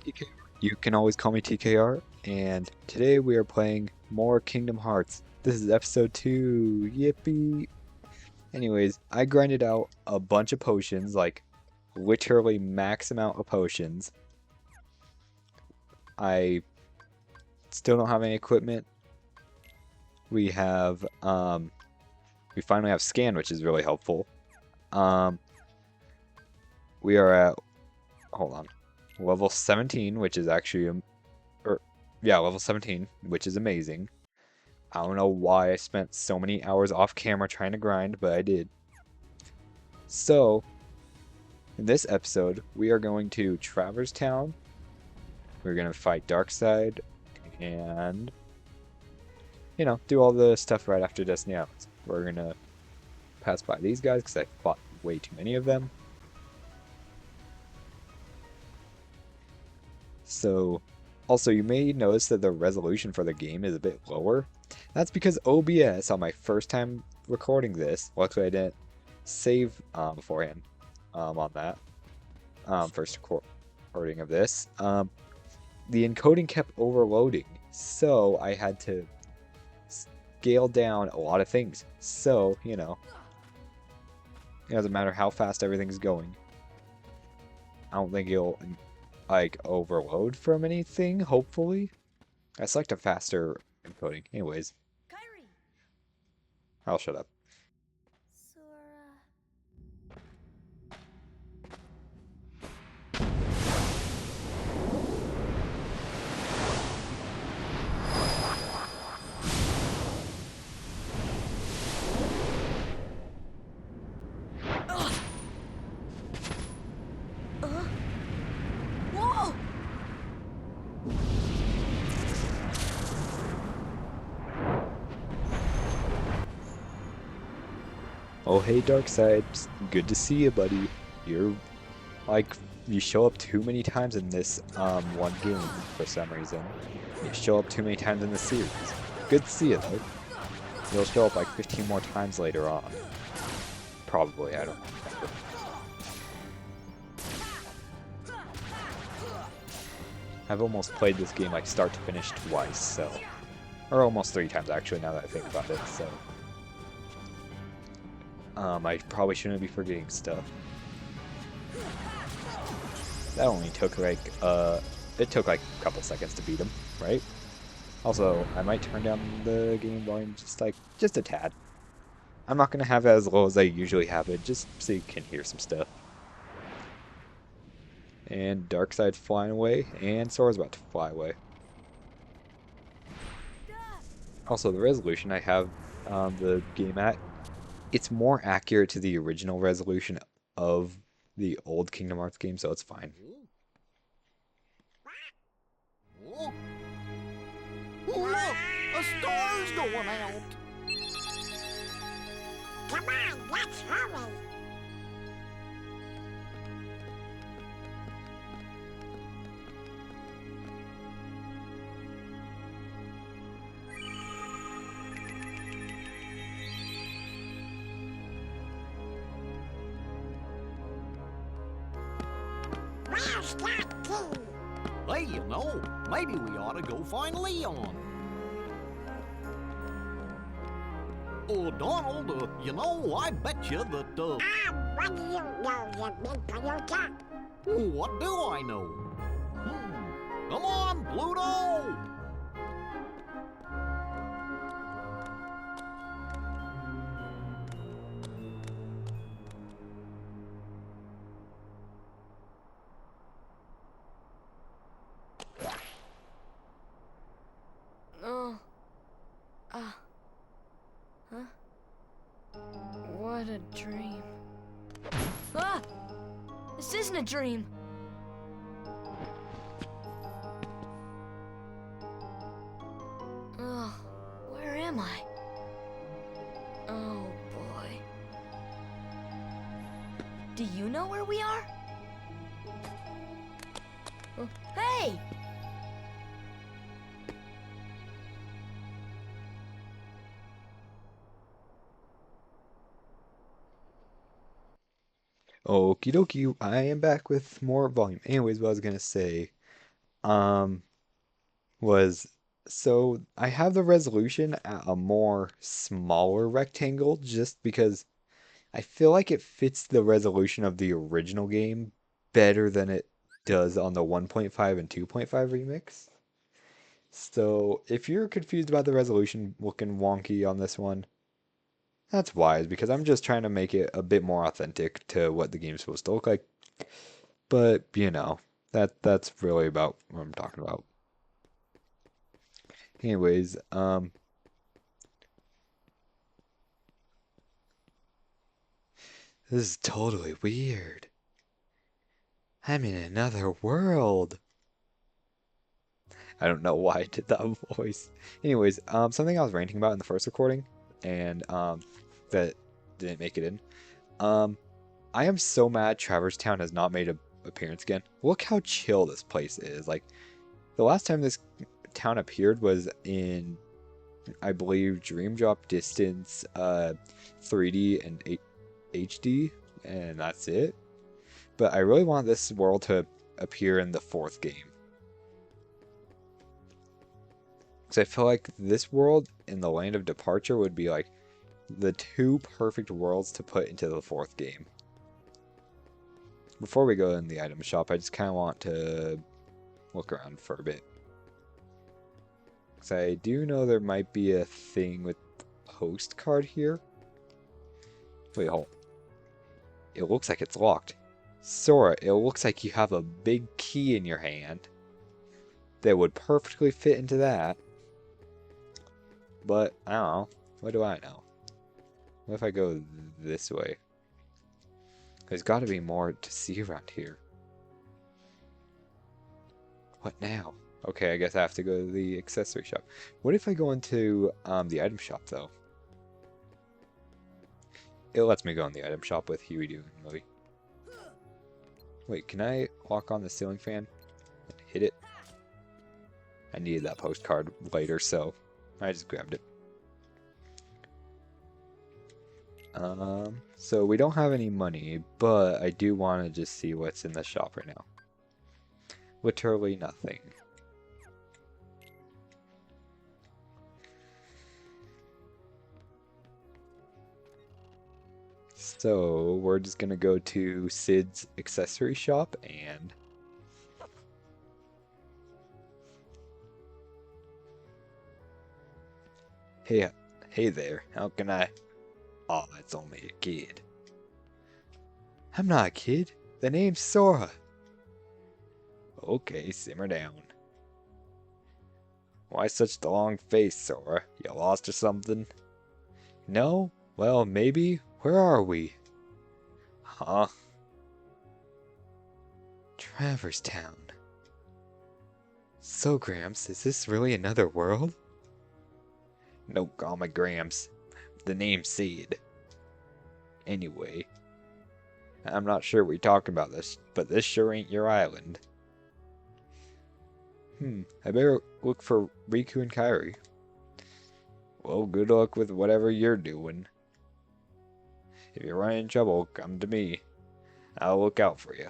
TK. You can always call me TKR, and today we are playing more Kingdom Hearts. This is episode 2. Yippee! Anyways, I grinded out a bunch of potions, like literally max amount of potions. I still don't have any equipment. We have we finally have scan, which is really helpful. Um we are at hold on. Level 17, which is actually or yeah, level 17, which is amazing. I don't know why I spent so many hours off camera trying to grind, but I did. So, in this episode, we are going to Traverse Town. We're going to fight Darkseid and, do all the stuff right after Destiny Islands. We're going to pass by these guys because I fought way too many of them. So, also, you may notice that the resolution for the game is a bit lower. That's because OBS, on my first time recording this, luckily I didn't save beforehand on that first recording of this. The encoding kept overloading, so I had to scale down a lot of things. So, it doesn't matter how fast everything's going. I don't think it'll like overload from anything, hopefully. I select a faster encoding. Anyways, I'll shut up. Whoa! Oh, hey, Darkseid. Good to see you, buddy. You're, like, you show up too many times in this, one game for some reason. You show up too many times in the series. Good to see you, though. You'll show up, like, 15 more times later on. Probably, I don't remember. I've almost played this game, like, start to finish twice, so... Or almost 3 times, actually, now that I think about it, so... I probably shouldn't be forgetting stuff. That only took like, it took like a couple seconds to beat him, right? Also, I might turn down the game volume just a tad. I'm not gonna have it as low as I usually have it, just so you can hear some stuff. And Darkseid flying away, and Sora's about to fly away. Also, the resolution I have the game at, it's more accurate to the original resolution of the old Kingdom Hearts game, so it's fine. Oh. Look! A star's going out! Come on, let's hurry! Where's that key? Hey, maybe we ought to go find Leon. Oh, Donald, I bet you that, What do you know, you big coyote? what do I know? Come on, Pluto! Oh. Ah. Huh? What a dream. Ah! This isn't a dream! Oh, where am I? Oh, boy. Do you know where we are? Oh, hey! Okie dokie, I am back with more volume. Anyways, what I was gonna say, um, was so I have the resolution at a more smaller rectangle just because I feel like it fits the resolution of the original game better than it does on the 1.5 and 2.5 remix. So if you're confused about the resolution looking wonky on this one, that's wise because I'm just trying to make it a bit more authentic to what the game's supposed to look like. But, that's really about what I'm talking about. Anyways, this is totally weird. I'm in another world. I don't know why I did that voice. Anyways, something I was ranting about in the first recording, and that didn't make it in. I am so mad Traverse Town has not made an appearance again. Look how chill this place is. Like, the last time this town appeared was in, I believe, Dream Drop Distance, 3D and HD, and that's it. But I really want this world to appear in the fourth game. Because I feel like this world in the Land of Departure would be like the two perfect worlds to put into the fourth game. Before we go in the item shop, I just kind of want to look around for a bit. Because I do know there might be a thing with postcard here. Wait, hold. It looks like it's locked. Sora, it looks like you have a big key in your hand that would perfectly fit into that. But, I don't know. What do I know? What if I go this way? There's got to be more to see around here. What now? Okay, I guess I have to go to the accessory shop. What if I go into the item shop, though? It lets me go in the item shop with Huey doing the movie. Wait, can I walk on the ceiling fan and hit it? I needed that postcard later, so I just grabbed it. So we don't have any money, but I do want to just see what's in the shop right now. Literally nothing. So we're just gonna go to Sid's accessory shop and hey there, how can I? Oh, it's only a kid. I'm not a kid. The name's Sora. Okay, simmer down. Why such the long face, Sora? You lost or something? No? Well, maybe. Where are we? Huh? Traverse Town. So, Gramps, is this really another world? No, call me Gramps. The name's Sid. Anyway, I'm not sure we talked about this, but this sure ain't your island. I better look for Riku and Kairi. Well, good luck with whatever you're doing. If you run in trouble, come to me. I'll look out for you.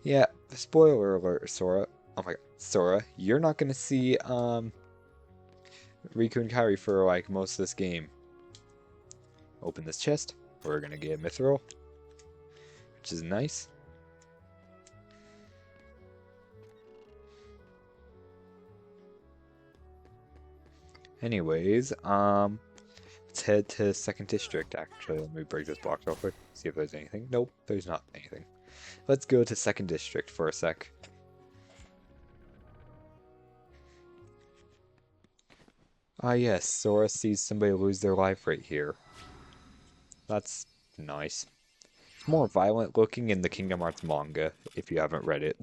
Yeah, spoiler alert, Sora. Oh my god, Sora, you're not gonna see, Riku and Kairi for, like, most of this game. Open this chest. We're gonna get Mithril, which is nice. Anyways, let's head to second district. Actually, let me break this block real quick. See if there's anything. Nope, there's not anything. Let's go to second district for a sec. Ah yes, Sora sees somebody lose their life right here. That's nice. It's more violent looking in the Kingdom Hearts manga, if you haven't read it.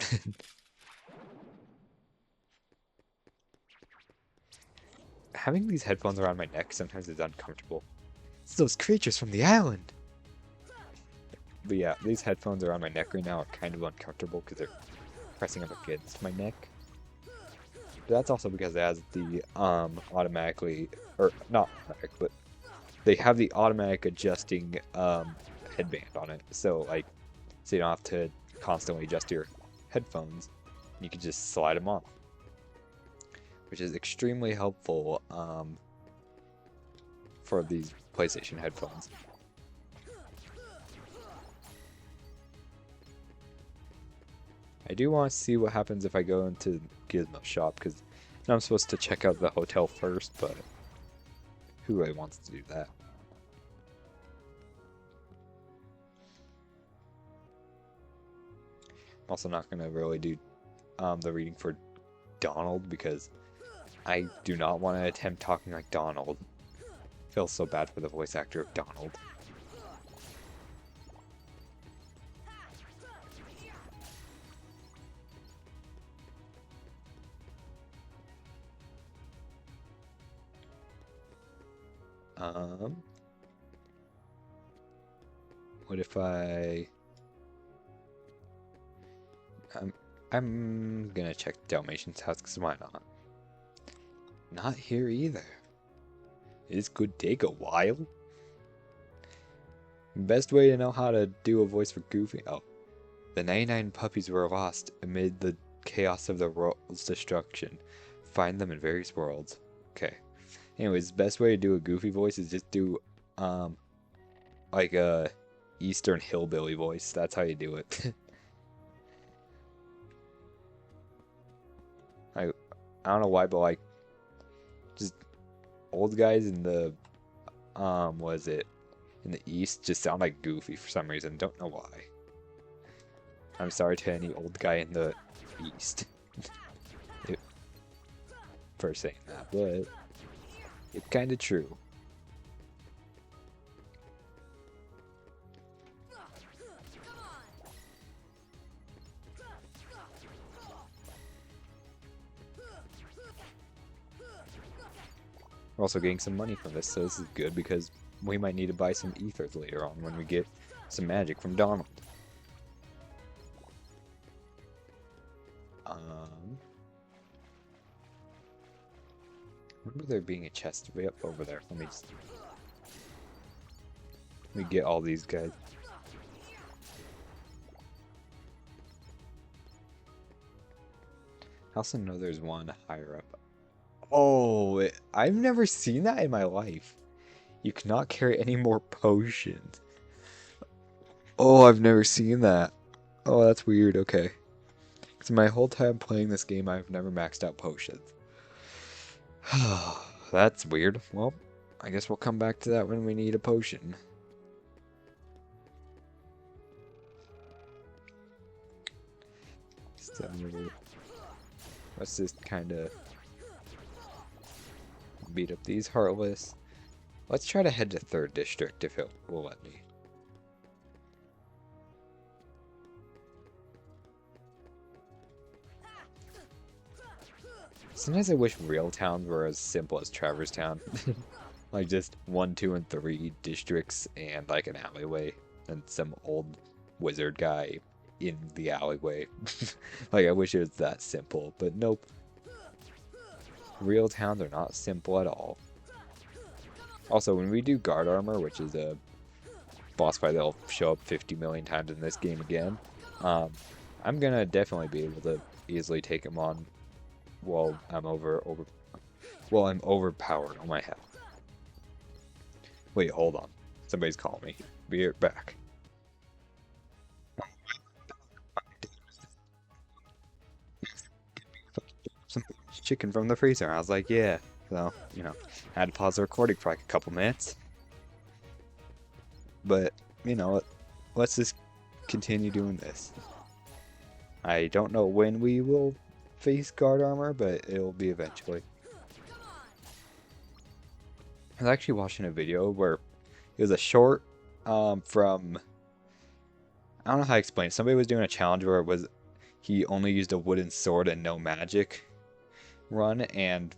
Having these headphones around my neck sometimes is uncomfortable. It's those creatures from the island! But yeah, these headphones around my neck right now are kind of uncomfortable because they're pressing up against my neck. But that's also because it has the automatically, or not automatic, but they have the automatic adjusting headband on it. So like, so you don't have to constantly adjust your headphones. You can just slide them on, which is extremely helpful for these PlayStation headphones. I do want to see what happens if I go into Gizmo shop, because I'm supposed to check out the hotel first, but who really wants to do that? I'm also not going to really do the reading for Donald, because I do not want to attempt talking like Donald. I feel so bad for the voice actor of Donald. What if I'm gonna check Dalmatian's house, because why not? Not here either. This could take a while. Best way to know how to do a voice for Goofy. Oh. The 99 puppies were lost amid the chaos of the world's destruction. Find them in various worlds. Okay. Anyways, best way to do a Goofy voice is just do, like a Eastern hillbilly voice. That's how you do it. I don't know why, but like, just old guys in the, was it, in the East just sound like Goofy for some reason. Don't know why. I'm sorry to any old guy in the East for saying that, but it's kind of true. We're also getting some money from this, so this is good because we might need to buy some ethers later on when we get some magic from Donald. Remember there being a chest way up over there. Let me get all these guys. I also know there's one higher up. Oh, I've never seen that in my life. You cannot carry any more potions. Oh, I've never seen that. Oh, that's weird. Okay. Because my whole time playing this game, I've never maxed out potions. That's weird. Well, I guess we'll come back to that when we need a potion. So, let's just kind of beat up these Heartless. Let's try to head to 3rd District if it will let me. Sometimes I wish real towns were as simple as Traverse Town. Like just 1, 2, and 3 districts and like an alleyway and some old wizard guy in the alleyway. Like I wish it was that simple, but nope. Real towns are not simple at all. Also, when we do guard armor, which is a boss fight that'll show up 50 million times in this game again, I'm gonna definitely be able to easily take him on while I'm I'm overpowered on my health. Wait, hold on. Somebody's calling me. Be right back. Some chicken from the freezer. I was like, yeah. So, you know, I had to pause the recording for like a couple minutes. But, you know, let's just continue doing this. I don't know when we will face guard armor, but it'll be eventually. I was actually watching a video where it was a short from, I don't know how to explain it. Somebody was doing a challenge where it was he only used a wooden sword and no magic run, and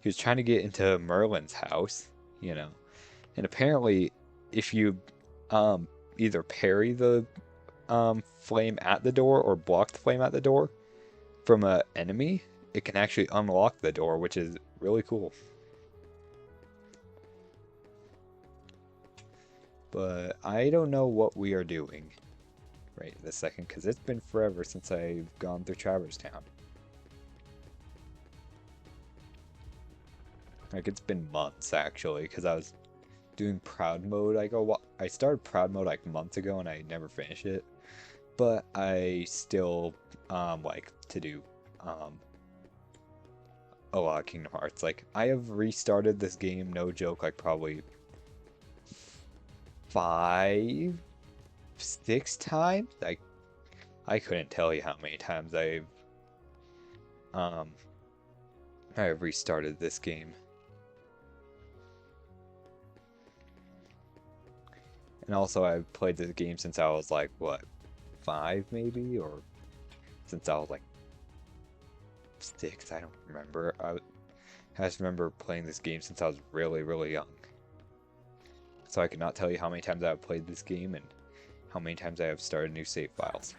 he was trying to get into Merlin's house, you know. And apparently if you either parry the flame at the door or block the flame at the door from an enemy, it can actually unlock the door, which is really cool. But I don't know what we are doing right this second, because it's been forever since I've gone through Traverse Town. Like, it's been months, actually, because I was doing Proud Mode. I started Proud Mode, like, months ago, and I never finished it. But I still, like to do, a lot of Kingdom Hearts. Like, I have restarted this game, no joke, like, probably 5, 6 times? I couldn't tell you how many times I have restarted this game. And also, I've played this game since I was like, what, 5 maybe? Or since I was like 6, I don't remember. I just remember playing this game since I was really, really young. So I could not tell you how many times I've played this game and how many times I have started new save files.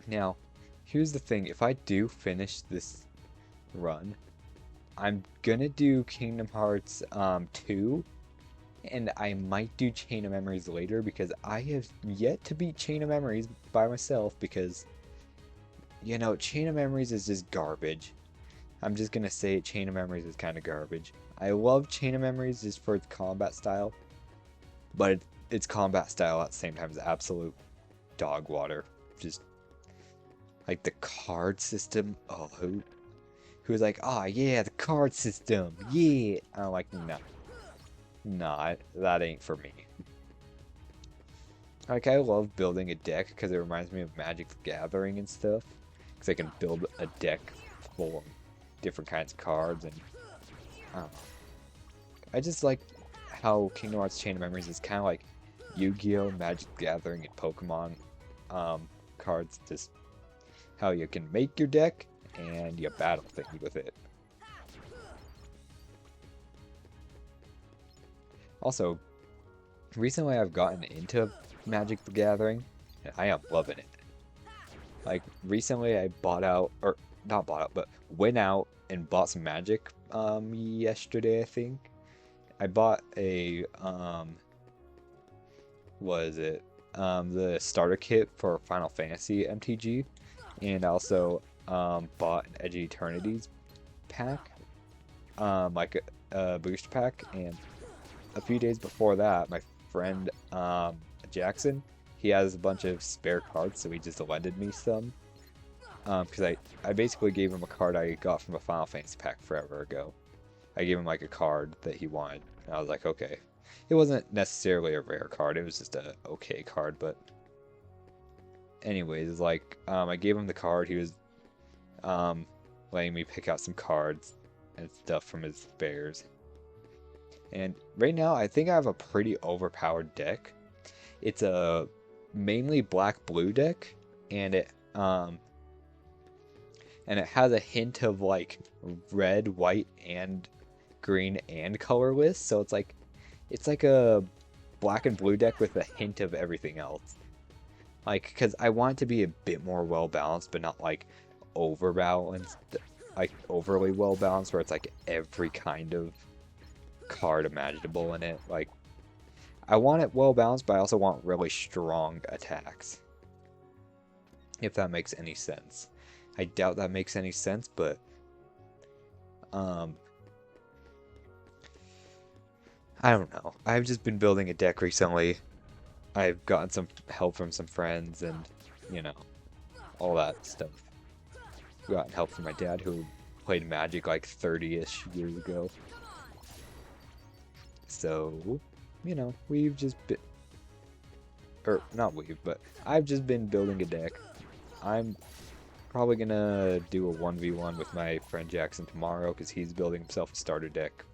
Now, here's the thing. If I do finish this run, I'm gonna do Kingdom Hearts 2, and I might do Chain of Memories later, because I have yet to beat Chain of Memories by myself, because, you know, Chain of Memories is just garbage. I'm just gonna say it, Chain of Memories is kind of garbage. I love Chain of Memories just for its combat style, but its combat style at the same time is absolute dog water. Just, like, the card system, oh, who's like, oh yeah, the card system, yeah. I'm like, no. Nah, that ain't for me. Like, I love building a deck because it reminds me of Magic the Gathering and stuff. Because I can build a deck full of different kinds of cards, and I don't know. I just like how Kingdom Hearts Chain of Memories is kind of like Yu-Gi-Oh!, Magic the Gathering, and Pokemon cards. Just how you can make your deck and you battle things with it. Also, recently I've gotten into Magic the Gathering, and I am loving it. Like, recently I bought out, or not bought out, but went out and bought some Magic yesterday, I think. I bought a, what is it? The starter kit for Final Fantasy MTG, and also bought an Edge of Eternities pack, like a booster pack, and a few days before that, my friend Jackson, he has a bunch of spare cards, so he just lended me some. Because I basically gave him a card I got from a Final Fantasy pack forever ago. I gave him like a card that he wanted, and I was like, okay. It wasn't necessarily a rare card, it was just a okay card, but anyways, like, I gave him the card, he was letting me pick out some cards and stuff from his spares. And right now, I think I have a pretty overpowered deck. It's a mainly black-blue deck, and it has a hint of like red, white, and green and colorless. So it's like a black and blue deck with a hint of everything else. Like, because I want it to be a bit more well balanced, but not like overbalanced, like overly well balanced, where it's like every kind of card imaginable in it. Like, I want it well balanced, but I also want really strong attacks, if that makes any sense. I doubt that makes any sense, but I don't know. I've just been building a deck recently. I've gotten some help from some friends, and you know, all that stuff. Gotten help from my dad, who played Magic like 30-ish years ago. So, you know, we've just been, or not we've, but I've just been building a deck. I'm probably gonna do a 1v1 with my friend Jackson tomorrow, because he's building himself a starter deck,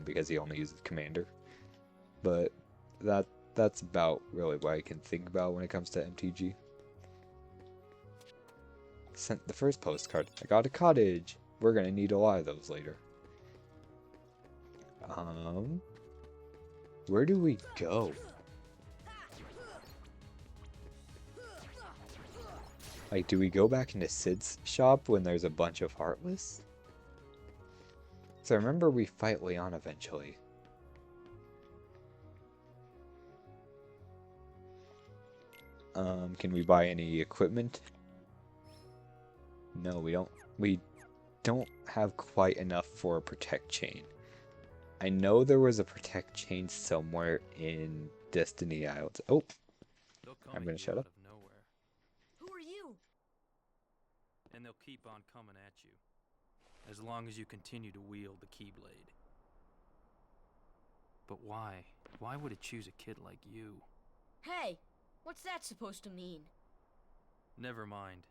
because he only uses Commander. But that's about really what I can think about when it comes to MTG. Sent the first postcard. I got a cottage. We're gonna need a lot of those later. Where do we go? Like, do we go back into Sid's shop when there's a bunch of Heartless? So I remember we fight Leon eventually. Can we buy any equipment? No, we don't. We don't have quite enough for a protect chain. I know there was a protect chain somewhere in Destiny Islands. Oh, They'll come I'm at gonna you shut out up. of nowhere, Who are you? and they'll keep on coming at you, as long as you continue to wield the Keyblade. But why? Why would it choose a kid like you? Hey, what's that supposed to mean? Never mind.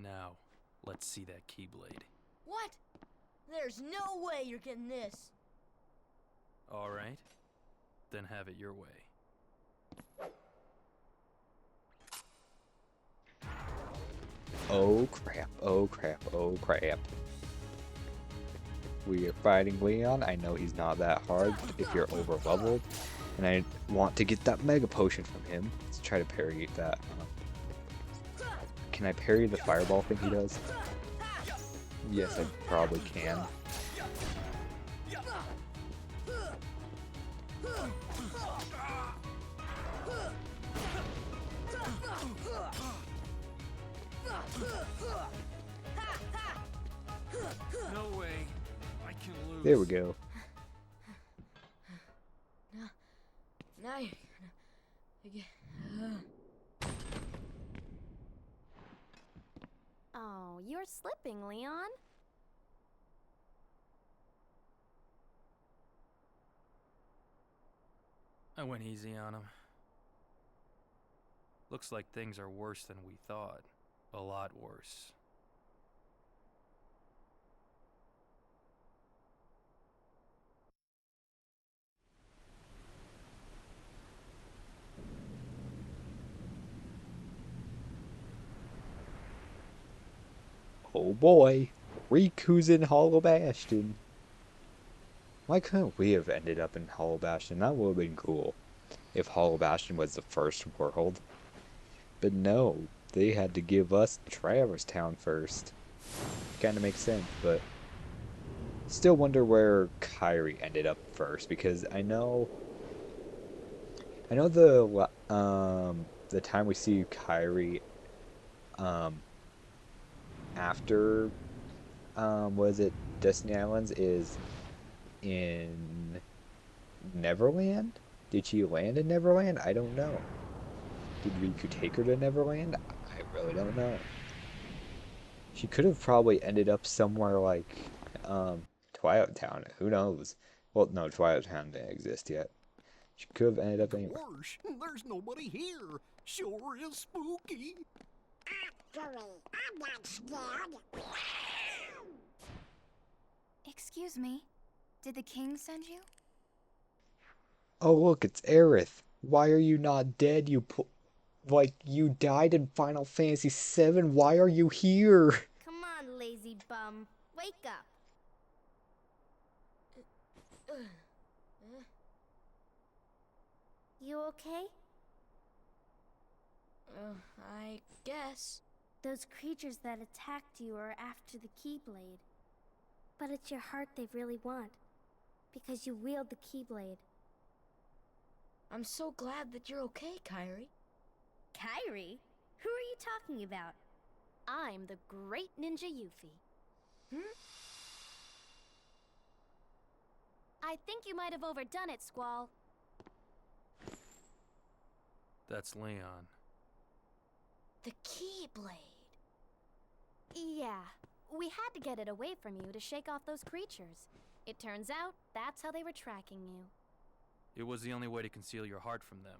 Now, let's see that Keyblade. What? There's no way you're getting this. All right, then have it your way. Oh crap, oh crap, oh crap. We are fighting Leon. I know he's not that hard if you're over leveled. And I want to get that Mega Potion from him. Let's try to parry that. Can I parry the fireball thing he does? Yes, I probably can. No way. I can lose. There we go. Now you're gonna get. Oh, you're slipping, Leon. I went easy on him. Looks like things are worse than we thought. A lot worse. Oh boy. Riku's in Hollow Bastion. Why couldn't we have ended up in Hollow Bastion? That would have been cool. If Hollow Bastion was the first world. But no, they had to give us Traverse Town first. Kinda makes sense, but still wonder where Kyrie ended up first, because I know the time we see Kyrie after was it Destiny Islands is in Neverland? Did she land in Neverland? I don't know. Did Riku take her to Neverland? I really don't know. She could have probably ended up somewhere like Twilight Town. Who knows? Well, no, Twilight Town didn't exist yet. She could have ended up anywhere. Gosh, there's nobody here. Sure is spooky. Actually, I'm not scared. Excuse me. Did the king send you? Oh, look, it's Aerith. Why are you not dead? Like, you died in Final Fantasy VII. Why are you here? Come on, lazy bum. Wake up. You okay? I guess. Those creatures that attacked you are after the Keyblade. But it's your heart they really want. Because you wield the Keyblade. I'm so glad that you're okay, Kyrie. Kyrie? Who are you talking about? I'm the great ninja Yuffie. I think you might have overdone it, Squall. That's Leon. The Keyblade. Yeah, we had to get it away from you to shake off those creatures. It turns out that's how they were tracking you. It was the only way to conceal your heart from them.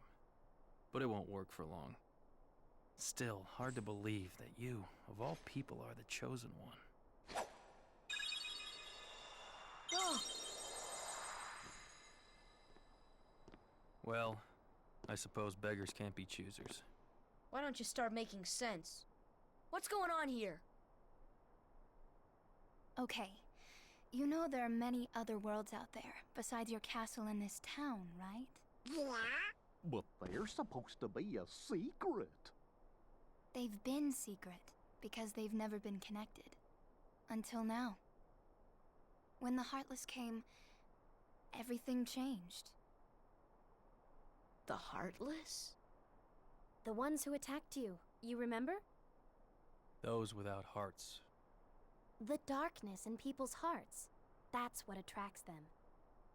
But it won't work for long. Still, hard to believe that you, of all people, are the chosen one. Oh, Well, I suppose beggars can't be choosers. why don't you start making sense? What's going on here? Okay, you know there are many other worlds out there besides your castle in this town, right? Yeah? But they're supposed to be a secret. They've been secret because they've never been connected. Until now. When the Heartless came, everything changed. The Heartless? The ones who attacked you. You remember? Those without hearts. The darkness in people's hearts. That's what attracts them.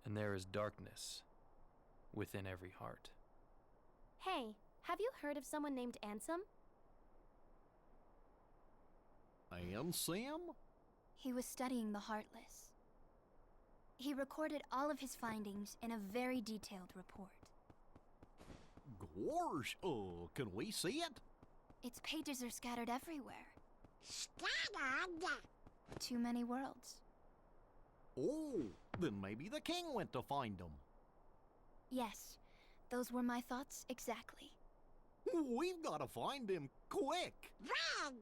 And there is darkness within every heart. Hey, have you heard of someone named Ansem? And Sam? He was studying the Heartless. He recorded all of his findings in a very detailed report. Gosh, can we see it? Its pages are scattered everywhere. Scattered. Too many worlds. Oh, then maybe the king went to find them. Yes, those were my thoughts exactly. We've got to find him quick. Red.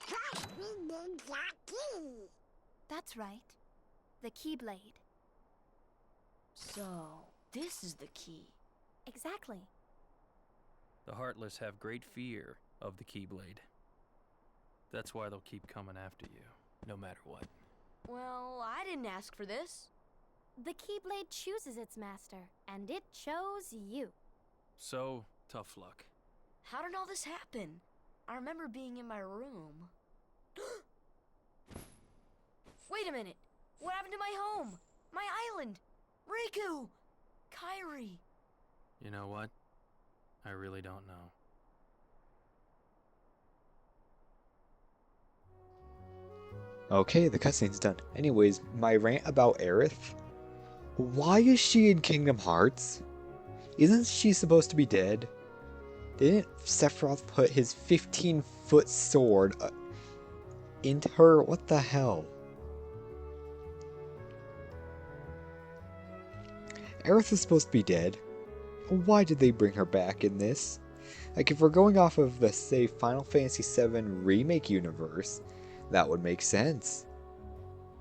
First we need the key. That's right. The Keyblade. So, this is the key. Exactly. The Heartless have great fear of the Keyblade. That's why they'll keep coming after you, no matter what. Well, I didn't ask for this. The Keyblade chooses its master, and it chose you. So, tough luck. How did all this happen? I remember being in my room. Wait a minute! What happened to my home? My island? Riku! Kairi! You know what? I really don't know. Okay, the cutscene's done. Anyways, my rant about Aerith. Why is she in Kingdom Hearts? Isn't she supposed to be dead? Didn't Sephiroth put his 15-foot sword into her? What the hell? Aerith is supposed to be dead. Why did they bring her back in this? Like, if we're going off of the, say, Final Fantasy VII Remake universe, that would make sense.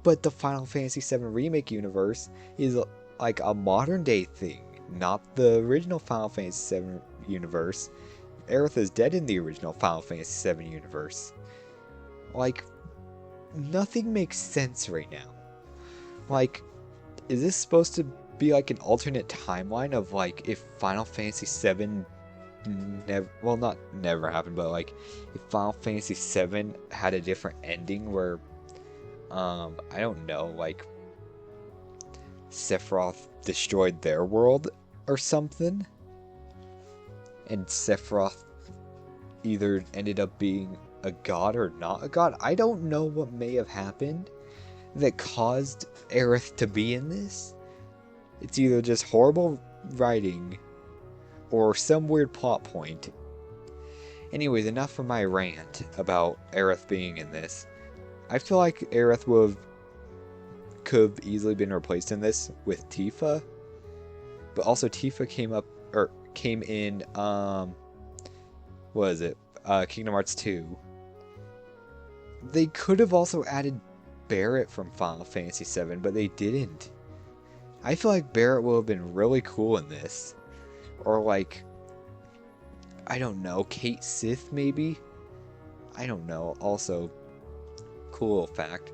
But the Final Fantasy VII Remake universe is like a modern day thing, not the original Final Fantasy VII universe. Aerith is dead in the original Final Fantasy VII universe. Like, nothing makes sense right now. Like, is this supposed to be like an alternate timeline of like if Final Fantasy VII never happened, but like if Final Fantasy VII had a different ending where I don't know, like Sephiroth destroyed their world or something, and Sephiroth either ended up being a god or not a god. I don't know what may have happened that caused Aerith to be in this. It's either just horrible writing or some weird plot point. Anyways, enough for my rant about Aerith being in this. I feel like Aerith could have easily been replaced in this with Tifa. But also Tifa came in what is it? Kingdom Hearts 2. They could have also added Barrett from Final Fantasy VII, but they didn't. I feel like Barrett would have been really cool in this. Or like, I don't know, Kate Sith maybe? I don't know. Also, cool little fact.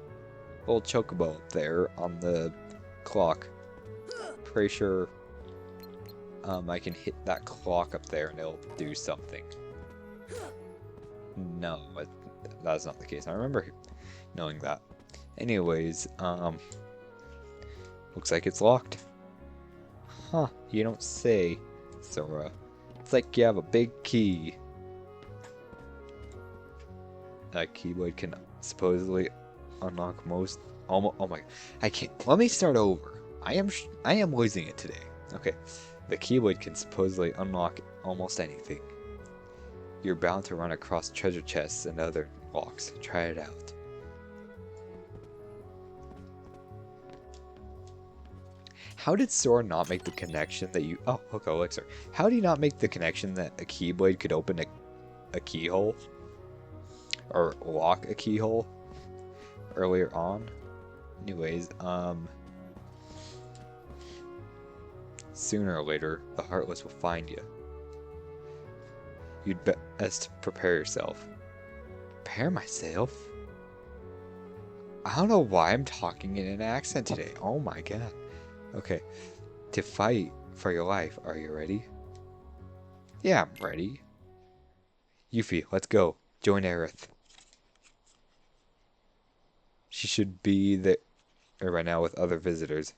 Little chocobo up there on the clock. Pretty sure I can hit that clock up there and it'll do something. No, that's not the case. I remember knowing that. Anyways, looks like it's locked. Huh, you don't say, Sora. It's like you have a big key. That Keyblade can supposedly unlock most... oh my... I can't... Let me start over. I am losing it today. Okay. The Keyblade can supposedly unlock almost anything. You're bound to run across treasure chests and other locks. Try it out. How did Sora not make the connection that you... Oh, Hook Elixir. How do you not make the connection that a Keyblade could open a keyhole? Or lock a keyhole? Earlier on? Anyways, sooner or later, the Heartless will find you. You'd best prepare yourself. Prepare myself? I don't know why I'm talking in an accent today. Oh my god. Okay, to fight for your life, are you ready? Yeah, I'm ready. Yuffie, let's go. Join Aerith. She should be there right now with other visitors.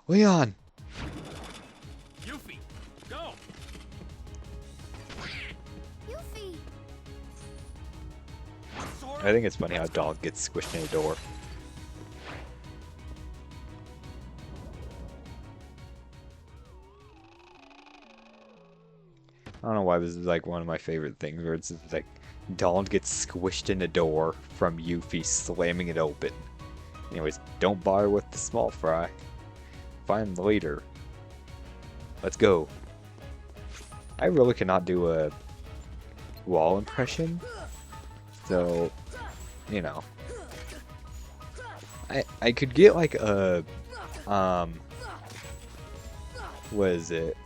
Leon! Yuffie, go! Yuffie! I think it's funny how a dog gets squished in a door. I don't know why this is like one of my favorite things where it's like Donald gets squished in a door from Yuffie slamming it open. Anyways, don't bother with the small fry. Find the leader. Let's go. I really cannot do a wall impression, so you know. I could get like a what is it?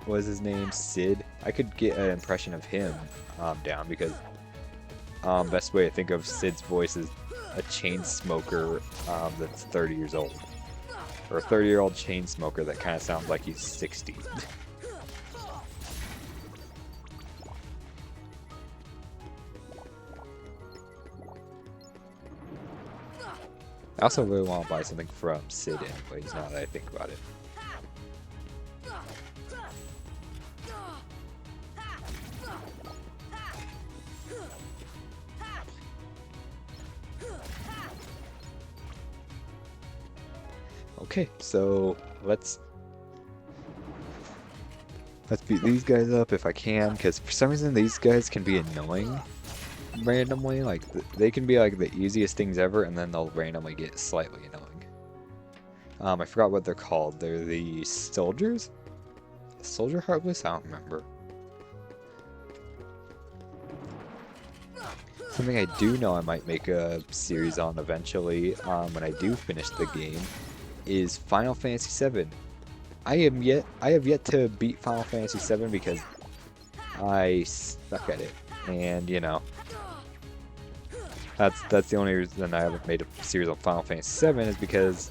What is his name? Sid. I could get an impression of him down because best way to think of Sid's voice is a chain smoker that's 30 years old. Or a 30-year-old chain smoker that kind of sounds like he's 60. I also really want to buy something from Sid anyways, now that I think about it. Okay, so let's beat these guys up if I can, because for some reason these guys can be annoying randomly. Like they can be like the easiest things ever, and then they'll randomly get slightly annoying. I forgot what they're called. They're the soldiers? Soldier Heartless? I don't remember. Something I do know I might make a series on eventually, when I do finish the game, is Final Fantasy VII. I have yet to beat Final Fantasy VII because I suck at it, and you know, that's the only reason I haven't made a series on Final Fantasy VII is because,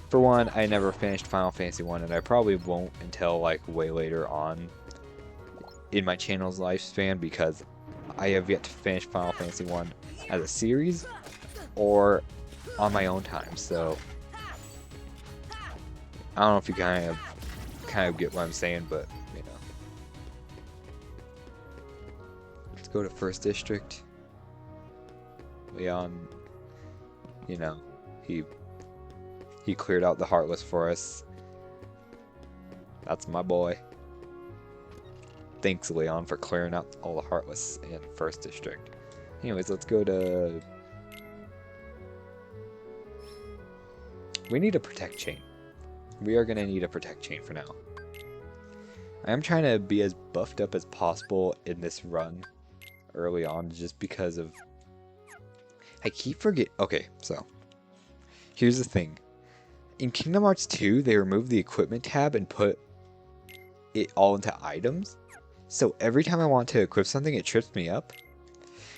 for one, I never finished Final Fantasy 1, and I probably won't until like way later on in my channel's lifespan because I have yet to finish Final Fantasy 1 as a series or on my own time. So I don't know if you kind of get what I'm saying, but you know. Let's go to First District. Leon, you know, he cleared out the Heartless for us. That's my boy. Thanks, Leon, for clearing out all the Heartless in First District. Anyways, let's go to... We need a Protect Chain. We are going to need a Protect Chain for now. I am trying to be as buffed up as possible in this run early on just because of... I keep forgetting... Okay, so... Here's the thing. In Kingdom Hearts 2, they removed the equipment tab and put it all into items. So every time I want to equip something, it trips me up.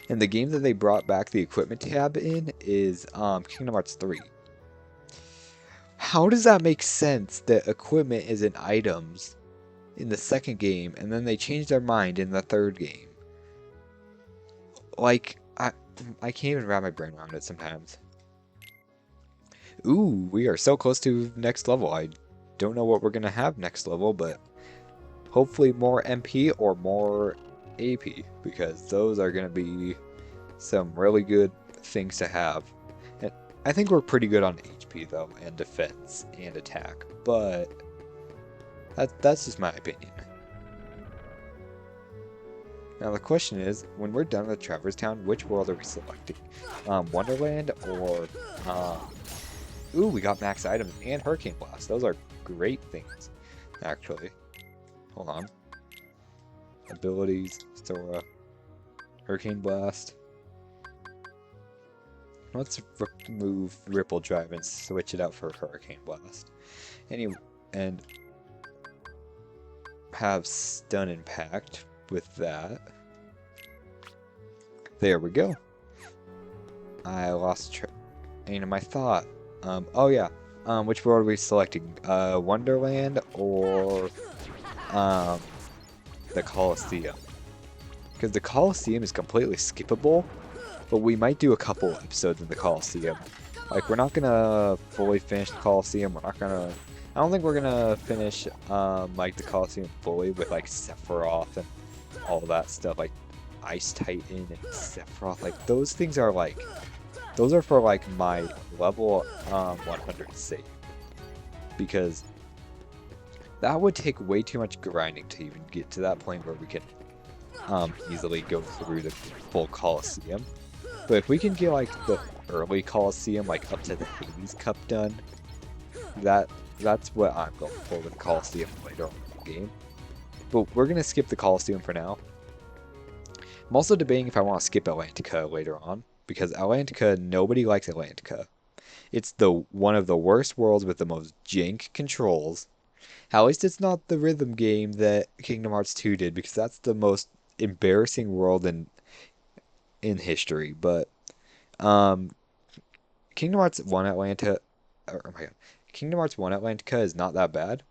And the game that they brought back the equipment tab in is Kingdom Hearts 3. How does that make sense that equipment is in items in the second game, and then they change their mind in the third game? Like, I can't even wrap my brain around it sometimes. Ooh, we are so close to next level. I don't know what we're going to have next level, but hopefully more MP or more AP, because those are going to be some really good things to have. And I think we're pretty good on HP though, and defense and attack, but that's just my opinion. Now the question is, when we're done with Traverse Town, which world are we selecting? Wonderland or ooh, we got max items and Hurricane Blast. Those are great things, actually. Hold on. Abilities, Sora, Hurricane Blast. Let's remove Ripple Drive and switch it out for Hurricane Blast. And have Stun Impact with that. There we go. I lost train of my thought. Oh yeah. Which world are we selecting? Wonderland or the Colosseum. Because the Colosseum is completely skippable, but we might do a couple episodes in the Colosseum. Like, we're not gonna fully finish the Colosseum, I don't think we're gonna finish, like, the Colosseum fully with, like, Sephiroth and all that stuff, like, Ice Titan and Sephiroth, like, those things are, like, those are for, like, my level, 100 save. Because that would take way too much grinding to even get to that point where we can, easily go through the full Colosseum. But if we can get, like, the early Colosseum, like, up to the Hades Cup done, that's what I'm going for with the Colosseum later on in the game. But we're going to skip the Colosseum for now. I'm also debating if I want to skip Atlantica later on, because Atlantica, nobody likes Atlantica. It's one of the worst worlds with the most jank controls. At least it's not the rhythm game that Kingdom Hearts 2 did, because that's the most embarrassing world in history. But Kingdom Hearts 1 Atlantica, oh my god, Kingdom Hearts 1 Atlantica is not that bad.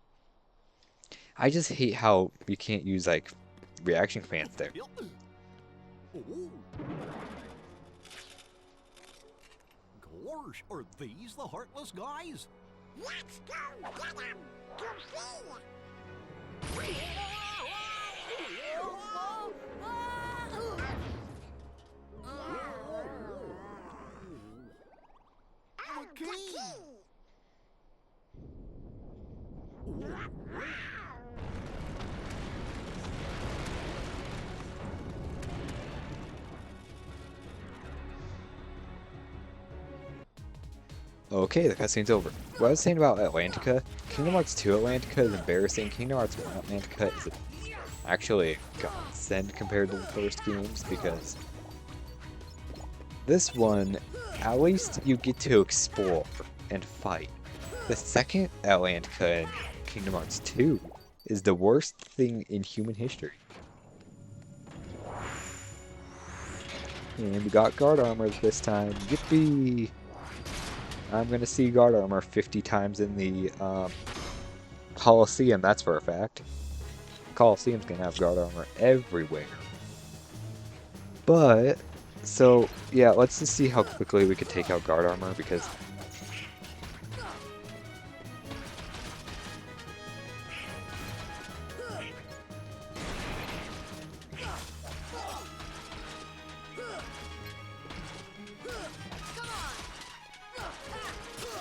I just hate how you can't use, like, reaction commands there. Ooh. Gosh, are these the Heartless guys? Let's go get them to see. The key! Okay, the cutscene's over. What I was saying about Atlantica, Kingdom Hearts 2 Atlantica is embarrassing. Kingdom Hearts 1 Atlantica is actually a godsend compared to the first games, because this one, at least you get to explore and fight. The second Atlantica in Kingdom Hearts 2 is the worst thing in human history. And we got guard armor this time. Yippee! I'm gonna see guard armor 50 times in the Colosseum, that's for a fact. Colosseum's gonna have guard armor everywhere. But, so, yeah, let's just see how quickly we can take out guard armor, because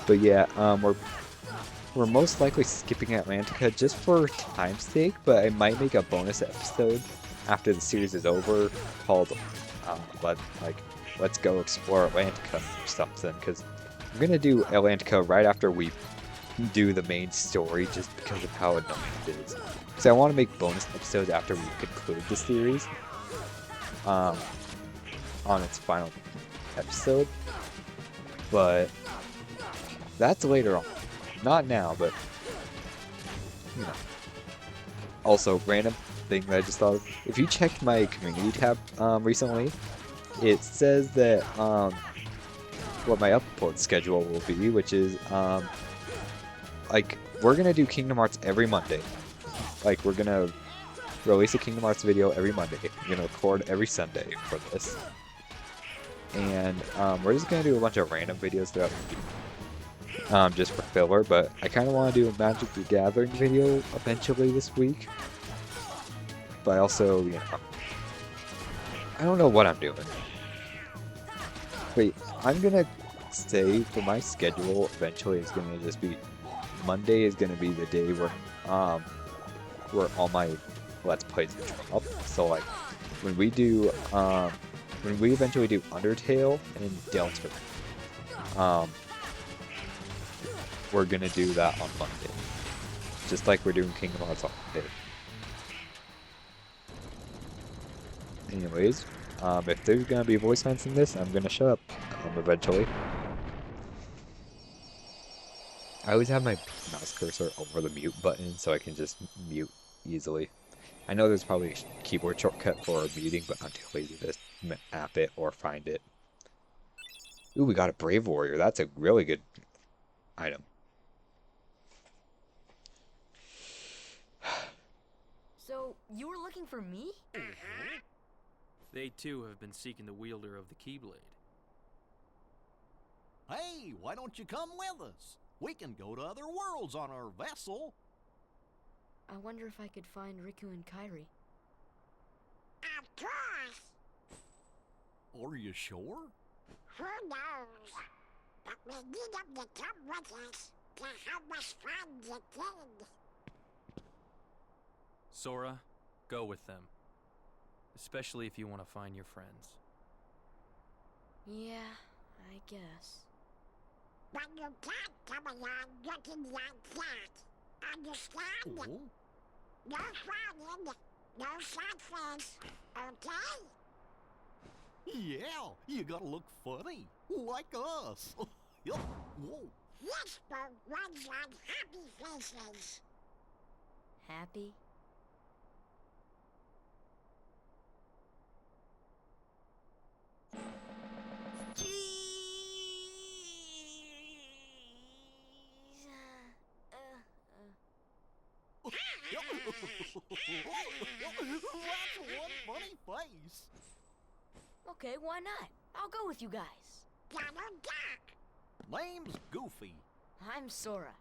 but yeah, we're most likely skipping Atlantica just for time's sake, but I might make a bonus episode after the series is over called Let's Go Explore Atlantica or something, because I'm gonna do Atlantica right after we do the main story, just because of how annoying it is. Because I want to make bonus episodes after we conclude the series on its final episode, but that's later on. Not now, but, you know. Also, random thing that I just thought of. If you checked my community tab recently, it says that what my upload schedule will be, which is, like, we're going to do Kingdom Hearts every Monday. Like, we're going to release a Kingdom Hearts video every Monday. We're going to record every Sunday for this. And we're just going to do a bunch of random videos throughout the week. Just for filler, but I kind of want to do a Magic the Gathering video eventually this week. But I also, you know, I don't know what I'm doing. Wait, I'm gonna say for my schedule eventually it's gonna just be Monday is gonna be the day where all my Let's Plays drop. So like when we eventually do Undertale and Delta, we're gonna do that on Monday, just like we're doing Kingdom Hearts on Monday. Anyways, if there's gonna be voice lines in this, I'm gonna shut up eventually. I always have my mouse cursor over the mute button so I can just mute easily. I know there's probably a keyboard shortcut for muting, but I'm too lazy to map it or find it. Ooh, we got a Brave Warrior. That's a really good item. So, So, you were looking for me? They too have been seeking the wielder of the Keyblade. Hey, why don't you come with us? We can go to other worlds on our vessel. I wonder if I could find Riku and Kairi. Of course. Are you sure? Who knows? But we need them to come with us to help us find the kid. Sora, go with them. Especially if you want to find your friends. Yeah, I guess. But you can't come along looking like that. Understand? Oh, No frowning, no sad face, okay? yeah, you gotta look funny, like us. Yup. Whoa. This boat runs on happy faces. Happy? That's one funny face. Okay, why not? I'll go with you guys. Donald Duck. Name's Goofy. I'm Sora.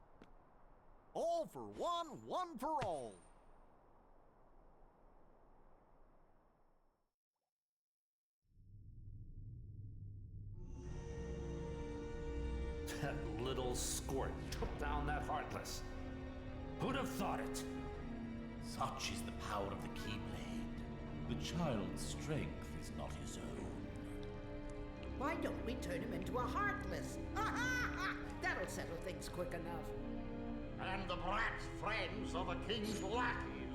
All for one, one for all. That little squirt took down that Heartless. Who'd have thought it? Such is the power of the Keyblade. The child's strength is not his own. Why don't we turn him into a Heartless? That'll settle things quick enough. And the brat's friends are the king's lackeys.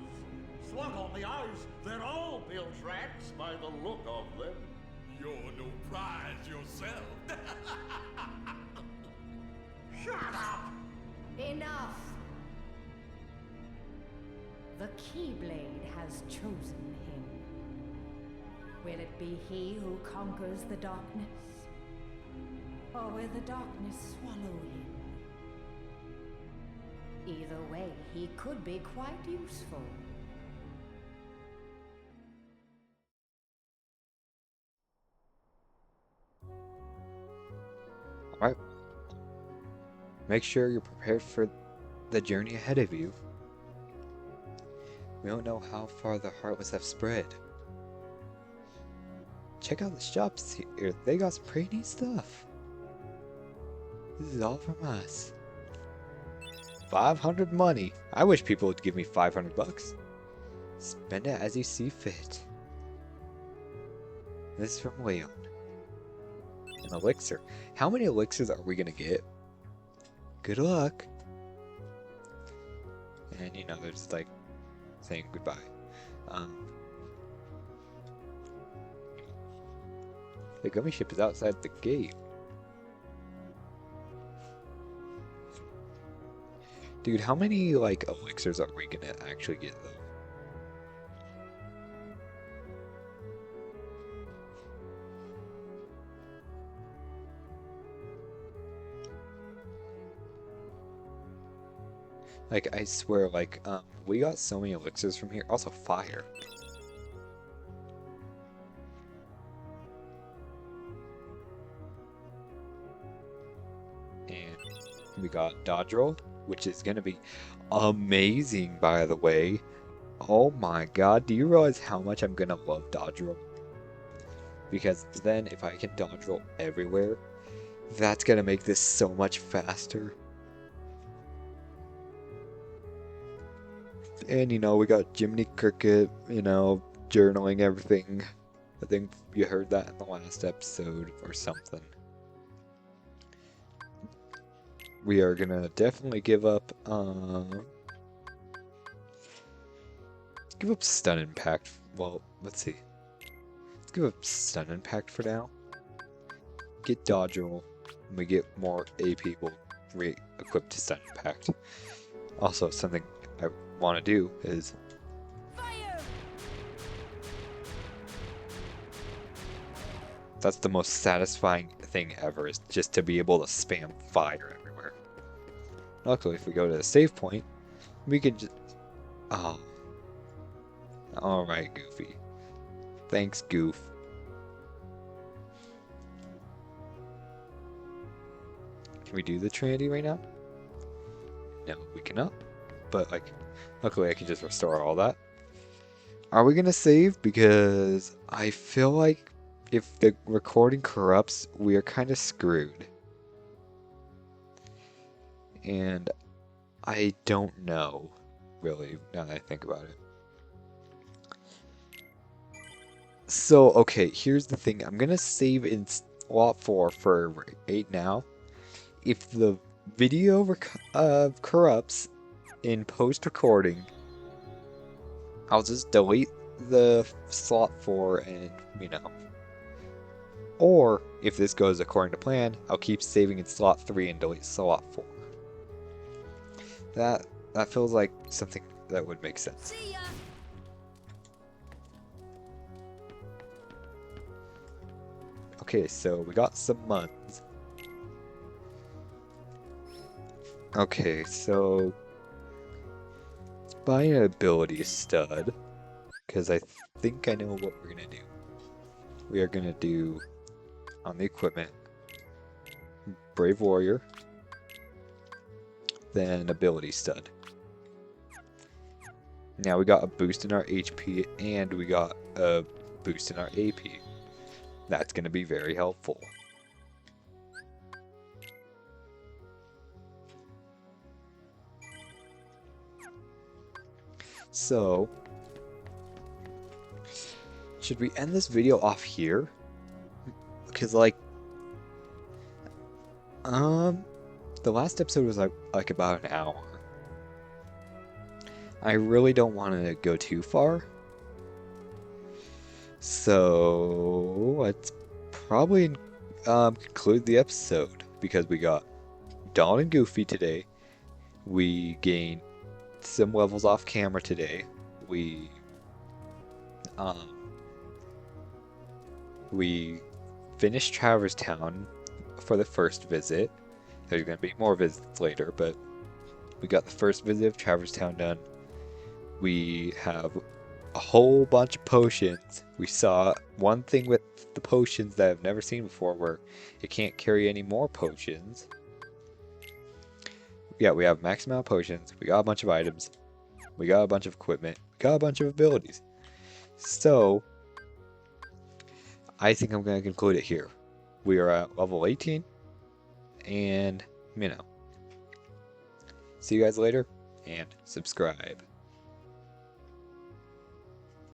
Slug on the eyes, they're all built rats by the look of them. You're no prize yourself. Shut up! Enough! The Keyblade has chosen him. Will it be he who conquers the darkness? Or will the darkness swallow him? Either way, he could be quite useful. Alright. Make sure you're prepared for the journey ahead of you. We don't know how far the Heartless have spread. Check out the shops here. They got some pretty neat stuff. This is all from us. 500 money. I wish people would give me 500 bucks. Spend it as you see fit. This is from Leon. An elixir. How many elixirs are we gonna get? Good luck. And you know, there's like saying goodbye. The gummy ship is outside the gate. Dude, how many like elixirs are we gonna actually get though? Like, I swear, like, we got so many elixirs from here. Also, fire. And we got dodge roll, which is gonna be amazing, by the way. Oh my god, do you realize how much I'm gonna love dodge roll? Because then, if I can dodge roll everywhere, that's gonna make this so much faster. And, you know, we got Jiminy Cricket, you know, journaling everything. I think you heard that in the last episode or something. We are gonna definitely give up Stun Impact. Well, let's see. Let's give up Stun Impact for now. Get Dodge Roll, and we get more AP will re-equip to Stun Impact. Also, something I want to do is Fire! that's the most satisfying thing ever, is just to be able to spam fire everywhere. Luckily, if we go to the save point, we can just Alright, Goofy. Thanks, Goof. Can we do the Trinity right now? No, we cannot. But, like, luckily I can just restore all that. Are we gonna save? Because I feel like if the recording corrupts, we are kind of screwed. And I don't know, really, now that I think about it. So, okay, here's the thing. I'm gonna save in slot 4 for 8 now. If the video corrupts in post-recording, I'll just delete the slot 4 and, you know. Or, if this goes according to plan, I'll keep saving in slot 3 and delete slot 4. That feels like something that would make sense. See ya. Okay, so we got some muns. Okay, so buy an ability stud, because I think I know what we're gonna do. We are gonna do on the equipment, Brave Warrior, then ability stud. Now we got a boost in our HP and we got a boost in our AP. That's gonna be very helpful. So, should we end this video off here? Because, like, the last episode was like about an hour. I really don't want to go too far. So, let's probably conclude the episode, because we got Donald and Goofy today. We gained some levels off camera today. We finished Traverse Town for the first visit. There's gonna be more visits later, but we got the first visit of Traverse Town done. We have a whole bunch of potions. We saw one thing with the potions that I've never seen before, where it can't carry any more potions. Yeah, we have max amount of potions, we got a bunch of items, we got a bunch of equipment, we got a bunch of abilities. So, I think I'm going to conclude it here. We are at level 18, and, you know, see you guys later, and subscribe.